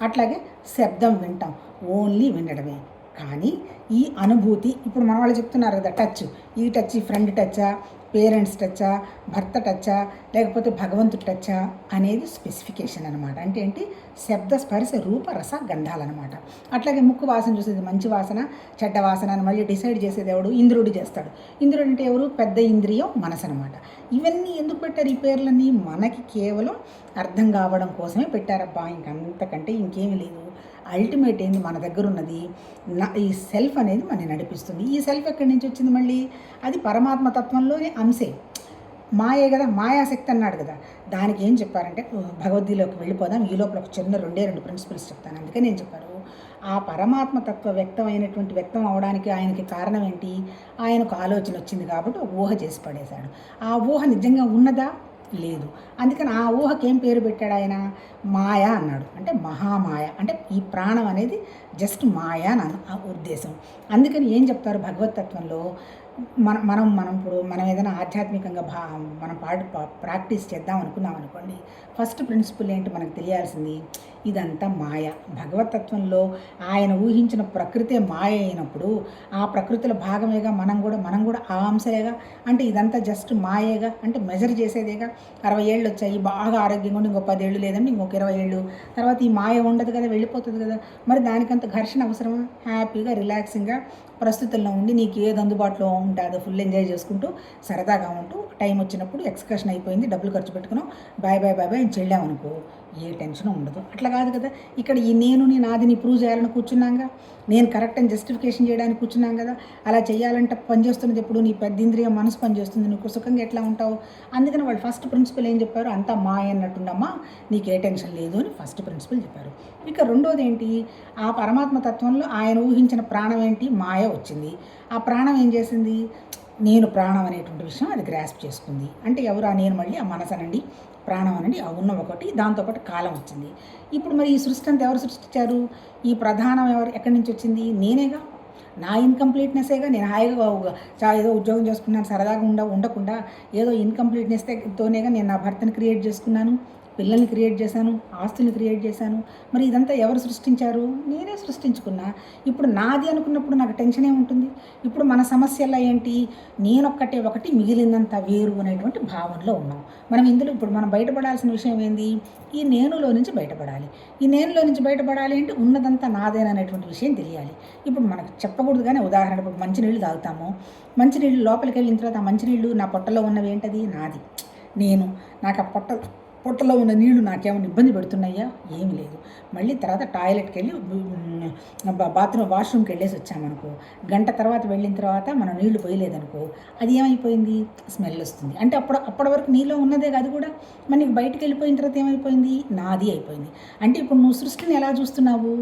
అట్లాగే శబ్దం వింటాం, ఓన్లీ వినడమే. కానీ ఈ అనుభూతి, ఇప్పుడు మన వాళ్ళు చెప్తున్నారు కదా, టచ్, ఈ టచ్ ఫ్రెండ్ టచ్చా, పేరెంట్స్ టచ్చా, భర్త టచ్చా, లేకపోతే భగవంతుడి టచ్చా అనేది స్పెసిఫికేషన్ అనమాట. అంటే ఏంటి, శబ్ద స్పర్శ రూప రస గంధాలన్నమాట. అట్లాగే ముక్కు వాసన చూసేది మంచి వాసన, చెడ్డ వాసన అని మళ్ళీ డిసైడ్ చేసేది ఎవడు, ఇంద్రుడు చేస్తాడు. ఇంద్రుడు అంటే ఎవరు, పెద్ద ఇంద్రియం మనసు అనమాట. ఇవన్నీ ఎందుకు పెట్టారు ఈ పేర్లన్నీ, మనకి కేవలం అర్థం కావడం కోసమే పెట్టారబ్బా, ఇంకంతకంటే ఇంకేమీ లేదు. అల్టిమేట్ ఏంది, మన దగ్గర ఉన్నది ఈ సెల్ఫ్ అనేది మనని నడిపిస్తుంది. ఈ సెల్ఫ్ ఎక్కడి నుంచి వచ్చింది, మళ్ళీ అది పరమాత్మ తత్వంలోనే అంశే. మాయే కదా, మాయాశక్తి అన్నాడు కదా. దానికి ఏం చెప్పారంటే, భగవద్గీతలోకి వెళ్ళిపోదాం, ఈ లోపల ఒక చిన్న రెండు ప్రిన్సిపల్స్ చెప్తాను. అందుకని నేను చెప్పారు, ఆ పరమాత్మ తత్వ వ్యక్తం అవడానికి ఆయనకి కారణం ఏంటి, ఆయనకు ఆలోచన వచ్చింది కాబట్టి ఊహ చేసి పడేశాడు. ఆ ఊహ నిజంగా ఉన్నదా, లేదు. అందుకని ఆ ఊహకి ఏం పేరు పెట్టాడు ఆయన, మాయ అన్నాడు. అంటే మహామాయ, అంటే ఈ ప్రాణం అనేది జస్ట్ మాయ అని ఆ ఉద్దేశం. అందుకని ఏం చెప్తారు భగవతత్వంలో, మనం ఏదైనా ఆధ్యాత్మికంగా మనం ప్రాక్టీస్ చేద్దాం అనుకున్నాం అనుకోండి, ఫస్ట్ ప్రిన్సిపల్ ఏంటి మనకు తెలియాల్సింది, ఇదంతా మాయ. భగవతత్వంలో ఆయన ఊహించిన ప్రకృతే మాయ అయినప్పుడు ఆ ప్రకృతిలో భాగమేగా మనం కూడా ఆ అంశలేగా. అంటే ఇదంతా జస్ట్ మాయేగా, అంటే మెజర్ చేసేదేగా. 60 ఏళ్ళు వచ్చాయి, బాగా ఆరోగ్యంగా ఉండి ఇంకో 10 ఏళ్ళు లేదండి, ఇంకొక 20 ఏళ్ళు తర్వాత ఈ మాయ ఉండదు కదా, వెళ్ళిపోతుంది కదా. మరి దానికంత ఘర్షణ అవసరమా, హ్యాపీగా రిలాక్సింగ్గా ప్రస్తుతంలో ఉండి నీకు ఏది అందుబాటులో ఉంటుందో ఫుల్ ఎంజాయ్ చేసుకుంటూ సరదాగా ఉంటూ టైం వచ్చినప్పుడు ఎక్స్కర్షన్ అయిపోయింది, డబ్బులు ఖర్చు పెట్టుకున్నాం, బాయ్ బాయ్ బాయ్ బాయ్ అని చెల్లామనుకో, ఏ టెన్షన్ ఉండదు. అట్లా కాదు కదా. ఇక్కడ ఈ నాదిని ప్రూవ్ చేయాలని కూర్చున్నాగా, నేను కరెక్ట్ అని జస్టిఫికేషన్ చేయడానికి కూర్చున్నాం కదా. అలా చేయాలంటే పనిచేస్తున్నది ఎప్పుడు, నీ పెద్ద ఇంద్రియం మనసు పనిచేస్తుంది, నువ్వు సుఖంగా ఎట్లా ఉంటావు. అందుకని వాళ్ళు ఫస్ట్ ప్రిన్సిపల్ ఏం చెప్పారు, అంతా మాయ అన్నట్టుండమ్మా, నీకు ఏ టెన్షన్ లేదు అని ఫస్ట్ ప్రిన్సిపల్ చెప్పారు. ఇక రెండోది ఏంటి, ఆ పరమాత్మ తత్వంలో ఆయన ఊహించిన ప్రాణం ఏంటి, మాయ వచ్చింది. ఆ ప్రాణం ఏం చేసింది, నేను ప్రాణం అనేటువంటి విషయం అది గ్రాస్ప్ చేసుకుంది. అంటే ఎవరు, ఆ నేను మళ్ళీ ఆ మనసు అనండి, ప్రాణం అనండి, ఆ ఉన్న ఒకటి, దాంతోపాటు కాలం వచ్చింది. ఇప్పుడు మరి ఈ సృష్టి అంతా ఎవరు సృష్టించారు, ఈ ప్రధానం ఎక్కడి నుంచి వచ్చింది, నేనేగా. నా ఇన్కంప్లీట్నెస్సేగా, నేను హాయిగా ఏదో ఉద్యోగం చేసుకున్నాను సరదాగా ఉండకుండా ఏదో ఇన్కంప్లీట్నెస్తోనేగా నేను నా భర్తను క్రియేట్ చేసుకున్నాను, పిల్లల్ని క్రియేట్ చేశాను, ఆస్తుల్ని క్రియేట్ చేశాను. మరి ఇదంతా ఎవరు సృష్టించారు, నేనే సృష్టించుకున్నా. ఇప్పుడు నాది అనుకున్నప్పుడు నాకు టెన్షన్ ఏముంటుంది. ఇప్పుడు మన సమస్యల్లో ఏంటి, నేనొక్కటే ఒకటి మిగిలిందంత వేరు అనేటువంటి భావనలో ఉన్నాం మనం. ఇందులో ఇప్పుడు మనం బయటపడాల్సిన విషయం ఏంది, ఈ నేనులో నుంచి బయటపడాలి. ఈ నేనులో నుంచి బయటపడాలి అంటే ఉన్నదంతా నాదేననేటువంటి విషయం తెలియాలి. ఇప్పుడు మనకు చెప్పకూడదు కానీ, ఉదాహరణ ఇప్పుడు మంచినీళ్ళు తాగుతాము, మంచినీళ్ళు లోపలికి వెళ్ళిన తర్వాత ఆ మంచినీళ్ళు నా పొట్టలో ఉన్నవి ఏంటది, నాది, నేను. నాకు ఆ పొట్టలో ఉన్న నీళ్లు నాకేమైనా ఇబ్బంది పెడుతున్నాయా, ఏమి లేదు. మళ్ళీ తర్వాత టాయిలెట్కి వెళ్ళి వాష్రూమ్కి వెళ్ళేసి వచ్చామనుకో, గంట తర్వాత వెళ్ళిన తర్వాత మనం నీళ్లు పోయలేదనుకో, అది ఏమైపోయింది, స్మెల్ వస్తుంది. అంటే అప్పటి వరకు నీలో ఉన్నదే కాదు కూడా, మరి నీకు బయటకు వెళ్ళిపోయిన తర్వాత ఏమైపోయింది, నాది అయిపోయింది. అంటే ఇప్పుడు నువ్వు సృష్టిని ఎలా చూస్తున్నావు,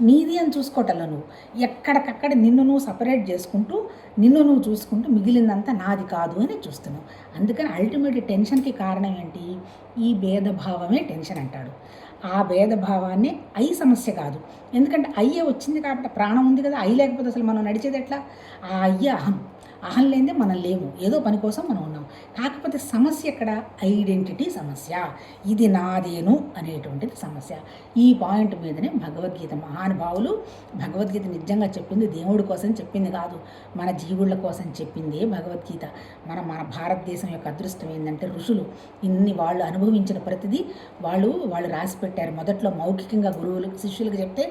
నీది అని చూసుకోవటంలో నువ్వు ఎక్కడికక్కడ నిన్ను నువ్వు సపరేట్ చేసుకుంటూ, నిన్ను నువ్వు చూసుకుంటూ మిగిలిందంతా నాది కాదు అని చూస్తున్నావు. అందుకని అల్టిమేట్ టెన్షన్కి కారణం ఏంటి, ఈ భేదభావమే టెన్షన్ అంటాడు. ఆ భేదభావాన్ని ఐ సమస్య కాదు, ఎందుకంటే అయ్యే వచ్చింది కాబట్టి, ప్రాణం ఉంది కదా, ఐ లేకపోతే అసలు మనం నడిచేది ఎట్లా. ఆ అయ్యే అహం లేదే మనం లేము, ఏదో పని కోసం మనం ఉన్నాం. కాకపోతే సమస్య ఎక్కడ, ఐడెంటిటీ సమస్య, ఇది నాదేను అనేటువంటిది సమస్య. ఈ పాయింట్ మీదనే భగవద్గీత మహానుభావులు, భగవద్గీత నిజంగా చెప్పింది దేవుడి కోసం చెప్పింది కాదు, మన జీవుళ్ళ కోసం చెప్పిందే భగవద్గీత. మన భారతదేశం యొక్క అదృష్టం ఏంటంటే, ఋషులు ఇన్ని వాళ్ళు అనుభవించిన ప్రతిదీ వాళ్ళు రాసి పెట్టారు. మొదట్లో మౌఖికంగా గురువులు శిష్యులకు చెప్తే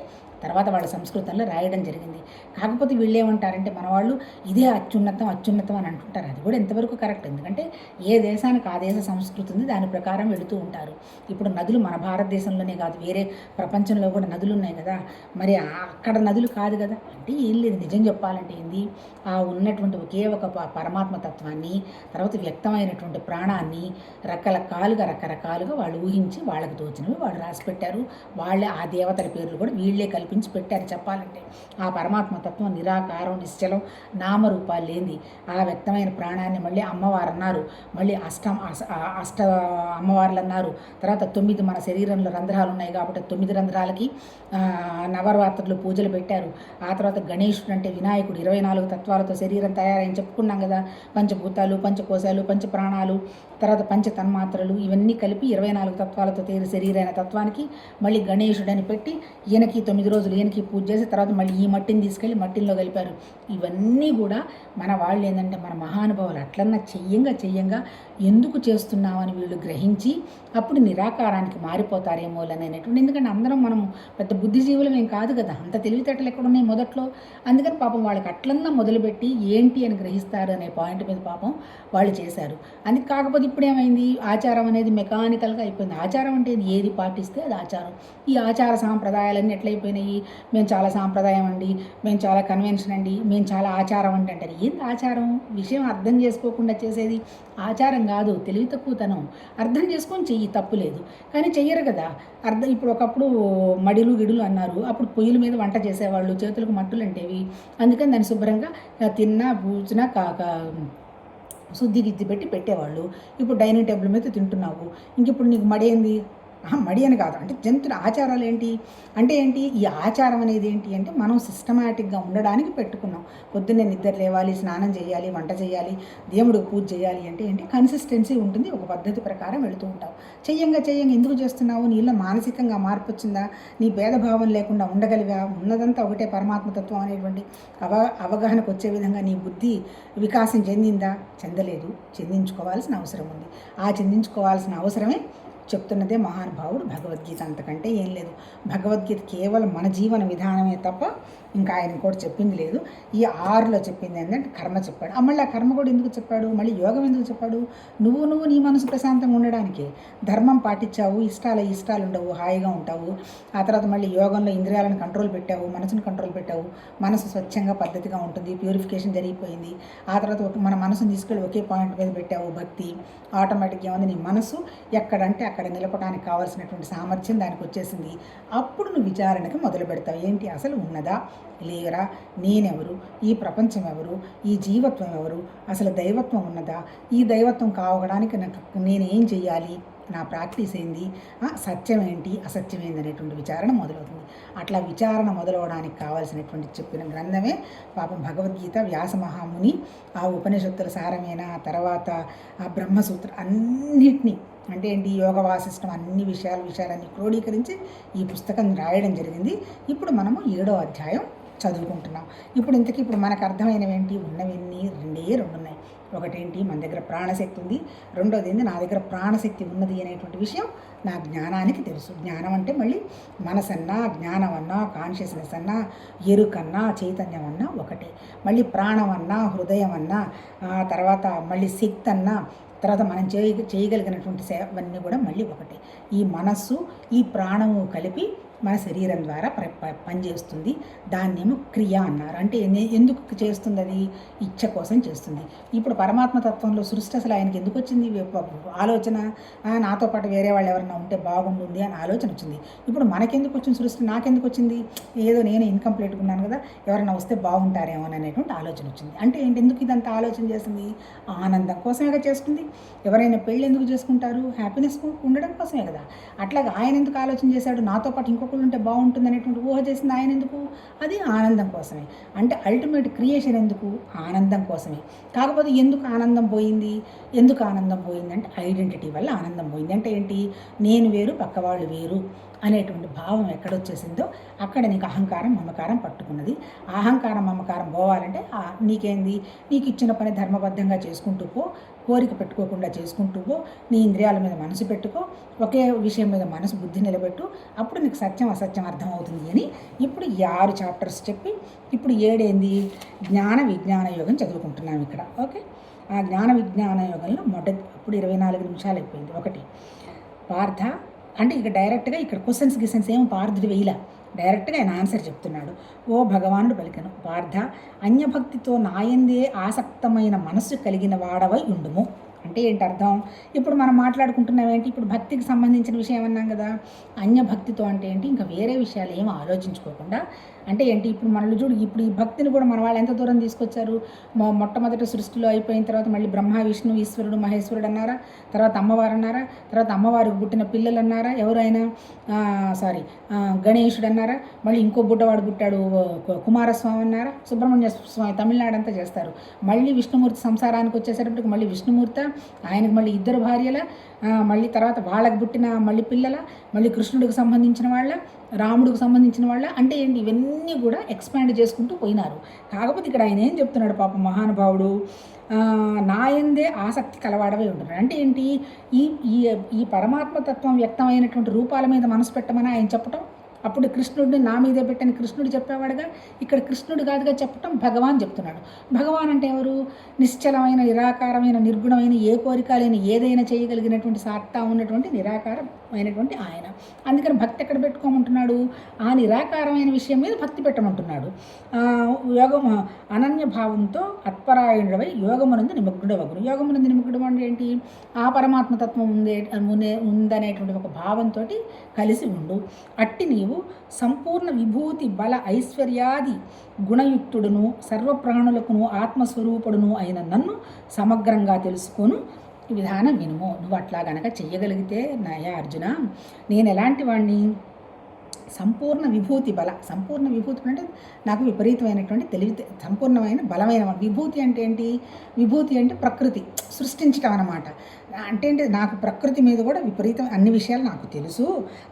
తర్వాత వాళ్ళ సంస్కృతంలో రాయడం జరిగింది. కాకపోతే వీళ్ళు ఏమంటారంటే మన వాళ్ళు ఇదే అత్యున్నతం అత్యున్నతం అని అంటుంటారు. అది కూడా ఎంతవరకు కరెక్ట్, ఎందుకంటే ఏ దేశానికి ఆ దేశ సంస్కృతి ఉంది, దాని ప్రకారం వెళుతూ ఉంటారు. ఇప్పుడు నదులు మన భారతదేశంలోనే కాదు, వేరే ప్రపంచంలో కూడా నదులు ఉన్నాయి కదా, మరి అక్కడ నదులు కాదు కదా. అంటే ఏం లేదు, నిజం చెప్పాలంటే ఏంది, ఆ ఉన్నటువంటి ఒకే ఒక పరమాత్మ తత్వాన్ని, తర్వాత వ్యక్తమైనటువంటి ప్రాణాన్ని రకరకాలుగా వాళ్ళు ఊహించి వాళ్ళకి తోచినవి వాళ్ళు రాసి పెట్టారు. వాళ్ళే ఆ దేవతల పేర్లు కూడా వీళ్ళే కల్పించి పెట్టారు చెప్పాలంటే. ఆ పరమాత్మ తత్వం నిరాకారం, నిశ్చలం, నామరూపాలు లేనిది. ఆ వ్యక్తమైన ప్రాణాన్ని మళ్ళీ అమ్మవారు అన్నారు, మళ్ళీ అష్ట అమ్మవార్లు అన్నారు. తర్వాత 9 మన శరీరంలో రంధ్రాలు ఉన్నాయి కాబట్టి 9 రంధ్రాలకి నవరాత్రులు పూజలు పెట్టారు. ఆ తర్వాత గణేశుడు అంటే వినాయకుడు 24 తత్వాలతో శరీరం తయారని చెప్పుకున్నాం కదా. పంచభూతాలు, పంచకోశాలు, పంచప్రాణాలు, తర్వాత పంచ తన్మాత్రలు, ఇవన్నీ కలిపి 24 తత్వాలతో శరీరైన తత్వానికి మళ్ళీ గణేశుడని పెట్టి ఈయనకి 9 రోజులు ఈయనకి పూజ చేసి తర్వాత మళ్ళీ ఈ మట్టిని తీసుకెళ్ళి మట్టిలో కలిపారు. ఇవన్నీ కూడా మన వాళ్ళు ఏంటంటే మన మహానుభావులు అట్లన్నా చెయ్యంగా ఎందుకు చేస్తున్నామని వీళ్ళు గ్రహించి అప్పుడు నిరాకారానికి మారిపోతారేమో అనేటువంటి. ఎందుకంటే అందరం మనం పెద్ద బుద్ధిజీవులం ఏం కాదు కదా, అంత తెలివితేటలు ఎక్కడున్నాయి మొదట్లో. అందుకని పాపం వాళ్ళకి అట్లన్నా మొదలుపెట్టి ఏంటి అని గ్రహిస్తారు అనే పాయింట్ మీద పాపం వాళ్ళు చేశారు. అందుకు కాకపోతే ఇప్పుడు ఏమైంది, ఆచారం అనేది మెకానికల్గా అయిపోయింది. ఆచారం అంటే ఏది పాటిస్తే అది ఆచారం. ఈ ఆచార సాంప్రదాయాలన్నీ ఎట్లయిపోయినాయి, మేము చాలా సాంప్రదాయం అండి, మేము చాలా కన్వెన్షన్ అండి, మేము చాలా ఆచారం అంటే అంటారు. ఏంది ఆచారం? విషయం అర్థం చేసుకోకుండా చేసేది ఆచారం కాదు, తెలివి తక్కువతనం. అర్థం చేసుకొని చెయ్యి, తప్పులేదు. కానీ చెయ్యరు కదా ఇప్పుడు ఒకప్పుడు మడిలు గిడులు అన్నారు, అప్పుడు పొయ్యిల మీద వంట చేసేవాళ్ళు, చేతులకు మట్టులు అంటేవి. అందుకని దాన్ని శుభ్రంగా తిన్నా పూచినా శుద్ధి గిద్ది పెట్టి పెట్టేవాళ్ళు. ఇప్పుడు డైనింగ్ టేబుల్ మీద తింటున్నావు, ఇంక ఇప్పుడు నీకు మడి ఏంది? మడి అని కాదు, అంటే జంతువుల ఆచారాలు ఏంటి అంటే ఏంటి, ఈ ఆచారం అనేది ఏంటి అంటే మనం సిస్టమేటిక్గా ఉండడానికి పెట్టుకున్నాం. పొద్దున్నే నిద్ర లేవాలి, స్నానం చేయాలి, వంట చేయాలి, దేవుడికి పూజ చేయాలి అంటే ఏంటి, కన్సిస్టెన్సీ ఉంటుంది, ఒక పద్ధతి ప్రకారం వెళుతూ ఉంటావు. చెయ్యంగా ఎందుకు చేస్తున్నావు? నీలో మానసికంగా మార్పు వచ్చిందా? నీ భేదభావం లేకుండా ఉండగలిగా? ఉన్నదంతా ఒకటే పరమాత్మతత్వం అనేటువంటి అవగాహనకు వచ్చే విధంగా నీ బుద్ధి వికాసం చెందిందా? చెందలేదు. చెందించుకోవాల్సిన అవసరం ఉంది. ఆ చెందించుకోవాల్సిన అవసరమే చెప్తున్నదే మహానుభావుడు భగవద్గీత. అంతకంటే ఏం లేదు. భగవద్గీత కేవలం మన జీవన విధానమే తప్ప ఇంకా ఆయన కూడా చెప్పింది లేదు. ఈ 6లో చెప్పింది ఏంటంటే కర్మ చెప్పాడు. మళ్ళీ ఆ కర్మ కూడా ఎందుకు చెప్పాడు, మళ్ళీ యోగం ఎందుకు చెప్పాడు? నువ్వు నీ మనసు ప్రశాంతంగా ఉండడానికే. ధర్మం పాటించావు, ఇష్టాలు ఉండవు, హాయిగా ఉంటావు. ఆ తర్వాత మళ్ళీ యోగంలో ఇంద్రియాలను కంట్రోల్ పెట్టావు, మనసును కంట్రోల్ పెట్టావు, మనసు స్వచ్ఛంగా పద్ధతిగా ఉంటుంది, ప్యూరిఫికేషన్ జరిగిపోయింది. ఆ తర్వాత మన మనసును తీసుకెళ్ళి ఒకే పాయింట్ మీద పెట్టావు, భక్తి. ఆటోమేటిక్గా ఏముంది, నీ మనసు ఎక్కడంటే అక్కడ నిలపడానికి కావాల్సినటువంటి సామర్థ్యం దానికి వచ్చేసింది. అప్పుడు నువ్వు విచారణకి మొదలు పెడతావు. ఏంటి అసలు ఉన్నదా లేరా, నేనెవరు, ఈ ప్రపంచం ఎవరు, ఈ జీవత్వం ఎవరు, అసలు దైవత్వం ఉన్నదా, ఈ దైవత్వం కావడానికి నేనేం చెయ్యాలి, నా ప్రాక్టీస్ ఏంది, సత్యం ఏంటి అసత్యం ఏంది అనేటువంటి విచారణ మొదలవుతుంది. అట్లా విచారణ మొదలవడానికి కావాల్సినటువంటి చెప్పిన గ్రంథమే పాపం భగవద్గీత. వ్యాస మహాముని ఆ ఉపనిషత్తుల సారమైన తర్వాత ఆ బ్రహ్మసూత్ర అన్నిటినీ అంటే ఏంటి, యోగ వాసిష్టం అన్ని విషయాలన్నీ క్రోడీకరించి ఈ పుస్తకం రాయడం జరిగింది. ఇప్పుడు మనము 7వ అధ్యాయం చదువుకుంటున్నాం. ఇప్పుడు మనకు అర్థమైనవి ఏంటి, ఉన్నవన్నీ రెండు ఉన్నాయి. ఒకటేంటి, మన దగ్గర ప్రాణశక్తి ఉంది. రెండోది ఏంటి, నా దగ్గర ప్రాణశక్తి ఉన్నది అనేటువంటి విషయం నా జ్ఞానానికి తెలుసు. జ్ఞానం అంటే మళ్ళీ మనసన్నా, జ్ఞానం అన్నా, కాన్షియస్నెస్ అన్నా, ఎరుకన్నా, చైతన్యం అన్నా ఒకటే. మళ్ళీ ప్రాణం అన్నా, హృదయం అన్నా, తర్వాత మళ్ళీ శక్తి అన్నా, తర్వాత మనం చేయగలిగినటువంటి సేవన్నీ కూడా మళ్ళీ ఒకటే. ఈ మనస్సు ఈ ప్రాణము కలిపి మన శరీరం ద్వారా పనిచేస్తుంది. దాన్నేమో క్రియ అన్నారు. అంటే ఎందుకు చేస్తుంది? అది ఇచ్చ కోసం చేస్తుంది. ఇప్పుడు పరమాత్మ తత్వంలో సృష్టి అసలు ఆయనకి ఎందుకు వచ్చింది ఆలోచన? నాతో పాటు వేరే వాళ్ళు ఎవరైనా ఉంటే బాగుంటుంది అని ఆలోచన వచ్చింది. ఇప్పుడు మనకెందుకు వచ్చింది సృష్టి? నాకెందుకు వచ్చింది? ఏదో నేను ఇన్కంప్లీట్గా ఉన్నాను కదా, ఎవరైనా వస్తే బాగుంటారేమో అనేటువంటి ఆలోచన వచ్చింది. అంటే ఏంటి, ఎందుకు ఇదంతా ఆలోచన చేసింది? ఆనందం కోసమే చేసుకుంది. ఎవరైనా పెళ్ళి ఎందుకు చేసుకుంటారు? హ్యాపీనెస్ ఉండడం కోసమే కదా. అట్లాగా ఆయన ఎందుకు ఆలోచన చేశాడు? నాతో పాటు ఇంకొకరు ఉంటే బాగుంటుంది అనేటువంటి ఊహ చేసింది ఆయన ఎందుకు? అది ఆనందం కోసమే. అంటే అల్టిమేట్ క్రియేషన్ ఎందుకు? ఆనందం కోసమే. కాకపోతే ఎందుకు ఆనందం పోయింది? అంటే ఐడెంటిటీ వల్ల ఆనందం పోయింది. అంటే ఏంటి, నేను వేరు, పక్కవాళ్ళు వేరు అనేటువంటి భావం ఎక్కడొచ్చేసిందో అక్కడ నీకు అహంకారం మమకారం పట్టుకున్నది. ఆ అహంకారం మమకారం పోవాలంటే నీకేంది, నీకు ఇచ్చిన పని ధర్మబద్ధంగా చేసుకుంటూ పో, కోరిక పెట్టుకోకుండా చేసుకుంటూ పో, నీ ఇంద్రియాల మీద మనసు పెట్టుకో, ఒకే విషయం మీద మనసు బుద్ధి నిలబెట్టు, అప్పుడు నీకు సత్యం అసత్యం అర్థమవుతుంది అని ఇప్పుడు ఈ 6 చాప్టర్స్ చెప్పి ఇప్పుడు 7 ఏంది, జ్ఞాన విజ్ఞాన యోగం చదువుకుంటున్నాం ఇక్కడ. ఓకే, ఆ జ్ఞాన విజ్ఞాన యోగంలో ఇప్పుడు 24 నిమిషాలు అయిపోయింది. ఒకటి పార్థ అంటే ఇక డైరెక్ట్గా ఇక్కడ క్వశ్చన్స్ ఏమో పార్థుడు వేయలా, డైరెక్ట్గా ఆయన ఆన్సర్ చెప్తున్నాడు. ఓ భగవానుడు పలికెను, పార్థ అన్యభక్తితో నాయందే ఆసక్తమైన మనస్సు కలిగిన వాడవై ఉండుము. అంటే ఏంటి అర్థం, ఇప్పుడు మనం మాట్లాడుకుంటున్నాం ఏంటి, ఇప్పుడు భక్తికి సంబంధించిన విషయం అన్నాం కదా. అన్యభక్తితో అంటే ఏంటి, ఇంకా వేరే విషయాలు ఏమీ ఆలోచించుకోకుండా అంటే ఏంటి, ఇప్పుడు మనల్ని చూడు, ఇప్పుడు ఈ భక్తిని కూడా మన వాళ్ళు ఎంత దూరం తీసుకొచ్చారు. మొట్టమొదటి సృష్టిలో అయిపోయిన తర్వాత మళ్ళీ బ్రహ్మ విష్ణు ఈశ్వరుడు మహేశ్వరుడు అన్నారా, తర్వాత అమ్మవారు అన్నారా, తర్వాత అమ్మవారికి పుట్టిన పిల్లలు అన్నారా, ఎవరైనా గణేశుడు అన్నారా, మళ్ళీ ఇంకో బుడ్డవాడు పుట్టాడు కుమారస్వామి అన్నారా, సుబ్రహ్మణ్య స్వామి తమిళనాడు అంతా చేస్తారు. మళ్ళీ విష్ణుమూర్తి సంసారానికి వచ్చేసరికి మళ్ళీ విష్ణుమూర్తి, ఆయనకు మళ్ళీ 2 భార్యల, మళ్ళీ తర్వాత వాళ్ళకి పుట్టిన మళ్ళీ పిల్లల, మళ్ళీ కృష్ణుడికి సంబంధించిన వాళ్ళ, రాముడికి సంబంధించిన వాళ్ళ, అంటే ఏంటి ఇవన్నీ కూడా ఎక్స్పాండ్ చేసుకుంటూ పోయినారు. కాకపోతే ఇక్కడ ఆయన ఏం చెప్తున్నాడు పాప మహానుభావుడు, నాయందే ఆసక్తి కలవాడవే ఉంటున్నాడు. అంటే ఏంటి, ఈ ఈ పరమాత్మతత్వం వ్యక్తమైనటువంటి రూపాల మీద మనసు పెట్టమని ఆయన చెప్పటం, అప్పుడు కృష్ణుడిని నా మీదే పెట్టని కృష్ణుడు చెప్పేవాడుగా, ఇక్కడ కృష్ణుడు కాదుగా చెప్పటం, భగవాన్ చెప్తున్నాడు. భగవాన్ అంటే ఎవరు, నిశ్చలమైన నిరాకారమైన నిర్గుణమైన ఏ కోరిక లేని ఏదైనా చేయగలిగినటువంటి సాత్తా ఉన్నటువంటి నిరాకారమైనటువంటి ఆయన. అందుకని భక్తి ఎక్కడ పెట్టుకోమంటున్నాడు, ఆ నిరాకారమైన విషయం మీద భక్తి పెట్టమంటున్నాడు. యోగం అనన్య భావంతో అత్పరాయణుడవై యోగమునందు నిమగ్నుడవగును. యోగమునందు నిమగ్నుడు అంటే ఏంటి, ఆ పరమాత్మతత్వం ఉందనేటువంటి ఒక భావంతో కలిసి ఉండు. అట్టి నీవు సంపూర్ణ విభూతి బల ఐశ్వర్యాది గుణయుక్తుడును సర్వప్రాణులకును ఆత్మస్వరూపుడును అయిన నన్ను సమగ్రంగా తెలుసుకొను విధానం వినుము. నువ్వు అట్లా గనక చెయ్యగలిగితే నాయా అర్జున, నేను ఎలాంటి వాడిని, సంపూర్ణ విభూతి బల, సంపూర్ణ విభూతి అంటే నాకు విపరీతమైనటువంటి సంపూర్ణమైన బలమైన విభూతి అంటే ఏంటి, విభూతి అంటే ప్రకృతి సృష్టించటం అన్నమాట. అంటే ఏంటి, నాకు ప్రకృతి మీద కూడా విపరీతం అన్ని విషయాలు నాకు తెలుసు.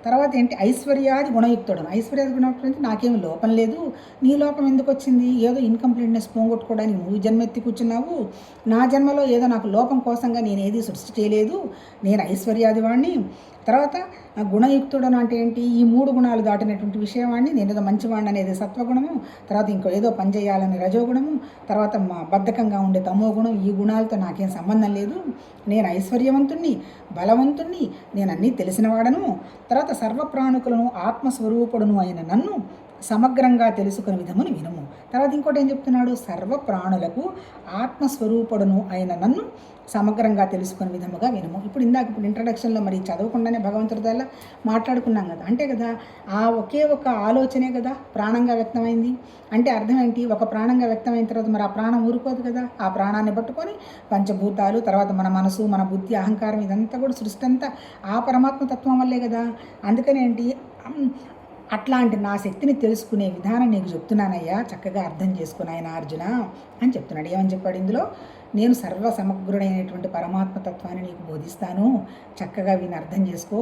తర్వాత ఏంటి, ఐశ్వర్యాది గుణయుక్తుడు, ఐశ్వర్యాది గుణయుక్తుడు అంటే నాకేమి లోపం లేదు. నీ లోపం ఎందుకు వచ్చింది, ఏదో ఇన్కంప్లీట్నెస్ పోగొట్టుకోవడానికి నువ్వు జన్మెత్తి కూర్చున్నావు. నా జన్మలో ఏదో నాకు లోపం కోసంగా నేను ఏది సృష్టి చేయలేదు, నేను ఐశ్వర్యాది వాడిని. తర్వాత గుణయుక్తుడను అంటే ఏంటి, ఈ 3 గుణాలు దాటినటువంటి విషయవాడిని, నేను ఏదో మంచివాడిని అనేది సత్వగుణము, తర్వాత ఇంకో ఏదో పని చేయాలని రజోగుణము, తర్వాత బద్ధకంగా ఉండే తమో గుణం. ఈ గుణాలతో నాకేం సంబంధం లేదు, నేను ఐశ్వర్యవంతుణ్ణి, బలవంతుణ్ణి, నేను అన్నీ తెలిసినవాడను. తర్వాత సర్వప్రాణుకులను ఆత్మస్వరూపుడును అయిన నన్ను సమగ్రంగా తెలుసుకునే విధముని వినుము. తర్వాత ఇంకోటి ఏం చెప్తున్నాడు, సర్వప్రాణులకు ఆత్మస్వరూపుడును అయిన నన్ను సమగ్రంగా తెలుసుకునే విధముగా వినుము. ఇప్పుడు ఇంట్రడక్షన్లో మరి చదవకుండానే భగవంతుడి వల్ల మాట్లాడుకున్నాం కదా, అంటే కదా ఆ ఒకే ఒక ఆలోచనే కదా ప్రాణంగా వ్యక్తమైంది. అంటే అర్థం ఏంటి, ఒక ప్రాణంగా వ్యక్తమైన తర్వాత మరి ఆ ప్రాణం ఊరుకోదు కదా, ఆ ప్రాణాన్ని పట్టుకొని పంచభూతాలు, తర్వాత మన మనసు, మన బుద్ధి, అహంకారం ఇదంతా కూడా సృష్టి అంతా ఆ పరమాత్మతత్వం వల్లే కదా. అందుకని ఏంటి, అట్లాంటి నా శక్తిని తెలుసుకునే విధానం నీకు చెప్తున్నానయ్యా, చక్కగా అర్థం చేసుకుని ఆయన అర్జున అని చెప్తున్నాడు. ఏమని చెప్పాడు ఇందులో, నేను సర్వసమగ్రుడైనటువంటి పరమాత్మతత్వాన్ని నీకు బోధిస్తాను, చక్కగా వీని అర్థం చేసుకో.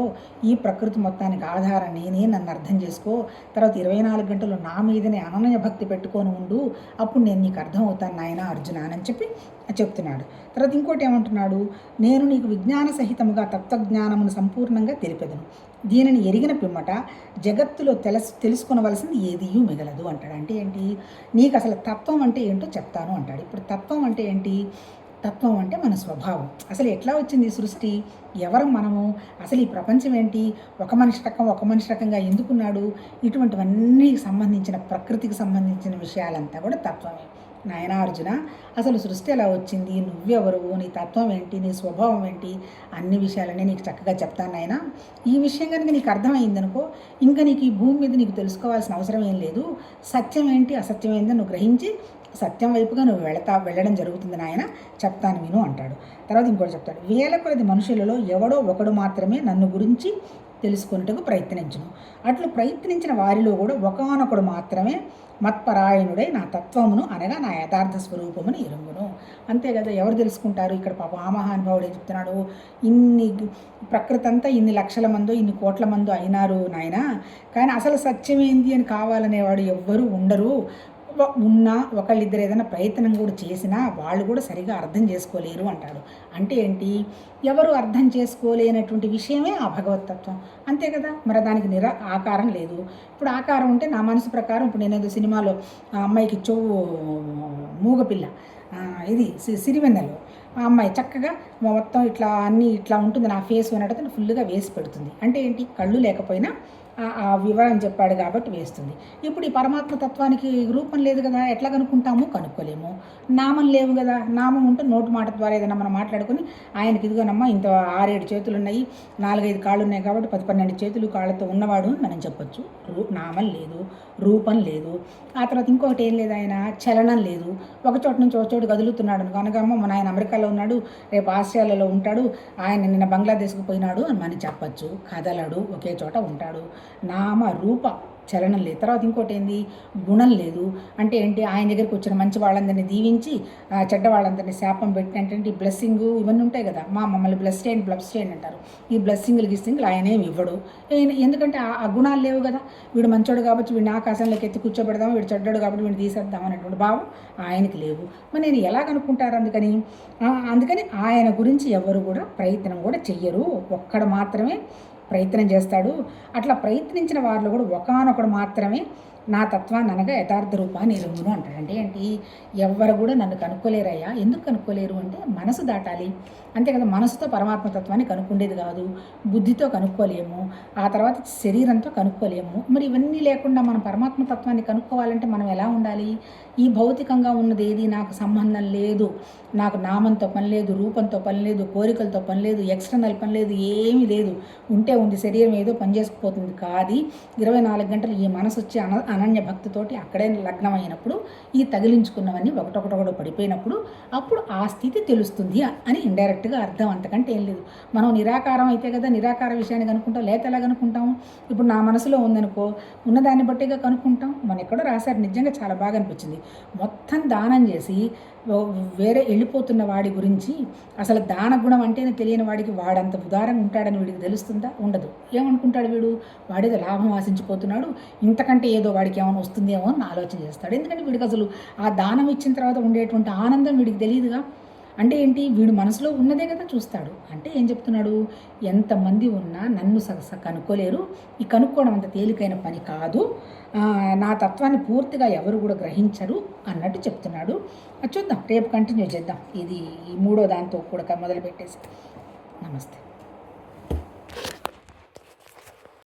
ఈ ప్రకృతి మొత్తానికి ఆధారం నేనే, నన్ను అర్థం చేసుకో. తర్వాత 24 గంటలు నా మీదనే అనన్య భక్తి పెట్టుకొని ఉండు, అప్పుడు నేను నీకు అర్థం అవుతాను నాయన అర్జున అని చెప్పి చెప్తున్నాడు. తర్వాత ఇంకోటి ఏమంటున్నాడు, నేను నీకు విజ్ఞాన సహితముగా తత్వజ్ఞానమును సంపూర్ణంగా తెలిపెదను. దీనిని ఎరిగిన పిమ్మట జగత్తులో తెలుసుకొనవలసింది ఏదియూ మిగలదు అంటాడు. అంటే ఏంటి, నీకు అసలు తత్వం అంటే ఏంటో చెప్తాను అంటాడు. ఇప్పుడు తత్వం అంటే ఏంటి, తత్వం అంటే మన స్వభావం. అసలు ఎట్లా వచ్చింది ఈ సృష్టి, ఎవరం మనము, అసలు ఈ ప్రపంచం ఏంటి, ఒక మనిషి రకంగా ఎందుకున్నాడు, ఇటువంటివన్నీ సంబంధించిన ప్రకృతికి సంబంధించిన విషయాలంతా కూడా తత్వమే. నాయన అర్జున, అసలు సృష్టి ఎలా వచ్చింది, నువ్వెవరు, నీ తత్వం ఏంటి, నీ స్వభావం ఏంటి, అన్ని విషయాలన్నీ నీకు చక్కగా చెప్తాను నాయన. ఈ విషయం కనుక నీకు అర్థమైందనుకో, ఇంకా నీకు ఈ భూమి మీద నీకు తెలుసుకోవాల్సిన అవసరం ఏం లేదు. సత్యం ఏంటి అసత్యం ఏందని నువ్వు గ్రహించి సత్యం వైపుగా నువ్వు వెళ్ళడం జరుగుతుంది నాయన, చెప్తాను విను అంటాడు. తర్వాత ఇంకోటి చెప్తాడు, 1000 కొలది మనుషులలో ఎవడో ఒకడు మాత్రమే నన్ను గురించి తెలుసుకొనుటకు ప్రయత్నించును. అట్లు ప్రయత్నించిన వారిలో కూడా ఒకానొకడు మాత్రమే మత్పరాయణుడై నా తత్వమును అనగా నా యథార్థ స్వరూపమును ఎరుంగును. అంతే కదా, ఎవరు తెలుసుకుంటారు? ఇక్కడ పాపం ఆ మహానుభావుడు ఏం చెప్తున్నాడు, ఇన్ని ప్రకృతి అంతా ఇన్ని లక్షల మందో ఇన్ని కోట్ల మందో అయినారు నాయన, కానీ అసలు సత్యం ఏంది అని కావాలనేవాడు ఎవ్వరూ ఉండరు. ఉన్నా ఒకళ్ళిద్దరు ఏదైనా ప్రయత్నం కూడా చేసినా వాళ్ళు కూడా సరిగా అర్థం చేసుకోలేరు అంటాడు. అంటే ఏంటి, ఎవరు అర్థం చేసుకోలేనటువంటి విషయమే ఆ భగవతత్వం. అంతే కదా, మరి దానికి ఆకారం లేదు. ఇప్పుడు ఆకారం ఉంటే నా మనసు ప్రకారం, ఇప్పుడు నేనేదో సినిమాలో ఆ అమ్మాయికి మూగపిల్ల, ఇది సిరివెన్నెలో ఆ అమ్మాయి చక్కగా మొత్తం ఇట్లా అన్నీ ఇట్లా ఉంటుంది, నా ఫేస్ అన్నట్టు ఫుల్గా వేసి పెడుతుంది. అంటే ఏంటి, కళ్ళు లేకపోయినా ఆ వివరం చెప్పాడు కాబట్టి వేస్తుంది. ఇప్పుడు ఈ పరమాత్మ తత్వానికి రూపం లేదు కదా, ఎట్లా కనుక్కుంటాము? కనుక్కోలేము. నామం లేవు కదా, నామం ఉంటే నోటు మాట ద్వారా ఏదైనా మనం మాట్లాడుకొని ఆయనకి ఇదిగోనమ్మా ఇంత 6-7 చేతులు ఉన్నాయి, 4-5 కాళ్ళు ఉన్నాయి కాబట్టి 10-12 చేతులు కాళ్ళతో ఉన్నవాడు అని మనం చెప్పొచ్చు. నామం లేదు, రూపం లేదు. ఆ తర్వాత ఇంకొకటి ఏం లేదు, ఆయన చలనం లేదు. ఒక చోట నుంచి ఒక చోటు కదులుతున్నాడు కనుకమ్మ మన ఆయన అమెరికాలో ఉన్నాడు, రేపు ఆస్ట్రేలియాలో ఉంటాడు, ఆయన నిన్న బంగ్లాదేశ్కి పోయినాడు అని మనం చెప్పచ్చు. కదలడు, ఒకే చోట ఉంటాడు. నామ రూప చలనం లేదు. తర్వాత ఇంకోటి ఏంది, గుణం లేదు. అంటే ఏంటి, ఆయన దగ్గరికి వచ్చిన మంచి వాళ్ళందరినీ దీవించి చెడ్డ వాళ్ళందరినీ శాపం పెట్టి, అంటే బ్లెస్సింగ్ ఇవన్నీ ఉంటాయి కదా, మమ్మల్ని బ్లెస్ చేయండి అంటారు. ఈ గిస్సింగ్లు ఆయనేమి ఇవ్వడు. ఎందుకంటే ఆ గుణాలు లేవు కదా. వీడు మంచోడు కాబట్టి వీడిని ఆకాశంలోకి ఎత్తి కూర్చోబెడదాం, వీడు చెడ్డాడు కాబట్టి వీడిని తీసేద్దాం అనేటువంటి భావం ఆయనకి లేవు. మరి నేను ఎలా కనుక్కుంటారు? అందుకని ఆయన గురించి ఎవరు కూడా ప్రయత్నం కూడా చెయ్యరు. ఒక్కడ మాత్రమే ప్రయత్నం చేస్తాడు. అట్లా ప్రయత్నించిన వారిలో కూడా ఒకానొకడు మాత్రమే నా తత్వాన్ని అనగా యథార్థ రూపాన్ని ఎరుంగును అంటాడు. అంటే ఏంటి, ఎవ్వరు కూడా నన్ను కనుక్కోలేరయ్యా. ఎందుకు కనుక్కోలేరు అంటే మనసు దాటాలి. అంతే కదా, మనసుతో పరమాత్మ తత్వాన్ని కనుక్కుండేది కాదు, బుద్ధితో కనుక్కోలేము, ఆ తర్వాత శరీరంతో కనుక్కోలేము. మరి ఇవన్నీ లేకుండా మనం పరమాత్మ తత్వాన్ని కనుక్కోవాలంటే మనం ఎలా ఉండాలి? ఈ భౌతికంగా ఉన్నది ఏది నాకు సంబంధం లేదు, నాకు నామంతో పని లేదు, రూపంతో పని లేదు, కోరికలతో పని లేదు, ఎక్స్టర్నల్ పని లేదు, ఏమీ లేదు. ఉంటే ఉంది, శరీరం ఏదో పని చేసుకుపోతుంది కాదు. 24 గంటలు ఈ మనసు వచ్చి అనన్య భక్తితోటి అక్కడే లగ్నమైనప్పుడు ఈ తగిలించుకున్నవన్నీ ఒకటొకటొకటి పడిపోయినప్పుడు అప్పుడు ఆ స్థితి తెలుస్తుంది అని ఇండైరెక్ట్గా అర్థం. అంతకంటే ఏం లేదు. మనం నిరాకారం అయితే కదా నిరాకార విషయాన్ని కనుక్కుంటాం, లేక ఎలా కనుక్కుంటాం? ఇప్పుడు నా మనసులో ఉందనుకో, ఉన్నదాన్ని బట్టిగా కనుక్కుంటాం. మన ఎక్కడో రాశారు, నిజంగా చాలా బాగా అనిపించింది. మొత్తం దానం చేసి వేరే వెళ్ళిపోతున్న వాడి గురించి అసలు దాన గుణం అంటేనే తెలియని వాడికి వాడంత ఉదారంగా ఉంటాడని వీడికి తెలుస్తుందా? ఉండదు. ఏమనుకుంటాడు వీడు? వాడేదో లాభం ఆశించిపోతున్నాడు, ఇంతకంటే ఏదో వాడికి ఏమైనా వస్తుందేమో అని ఆలోచన చేస్తాడు. ఎందుకంటే వీడికి అసలు ఆ దానం ఇచ్చిన తర్వాత ఉండేటువంటి ఆనందం వీడికి తెలియదుగా. అంటే ఏంటి, వీడు మనసులో ఉన్నదే కదా చూస్తాడు. అంటే ఏం చెప్తున్నాడు, ఎంతమంది ఉన్నా నన్ను కనుక్కోలేరు, ఈ కనుక్కోవడం అంత తేలికైన పని కాదు, నా తత్వాన్ని పూర్తిగా ఎవరు కూడా గ్రహించరు అన్నట్టు చెప్తున్నాడు. చూద్దాం, రేపు కంటిన్యూ చేద్దాం. ఇది ఈ 3వ దాంతో కూడా మొదలు పెట్టేసి. నమస్తే.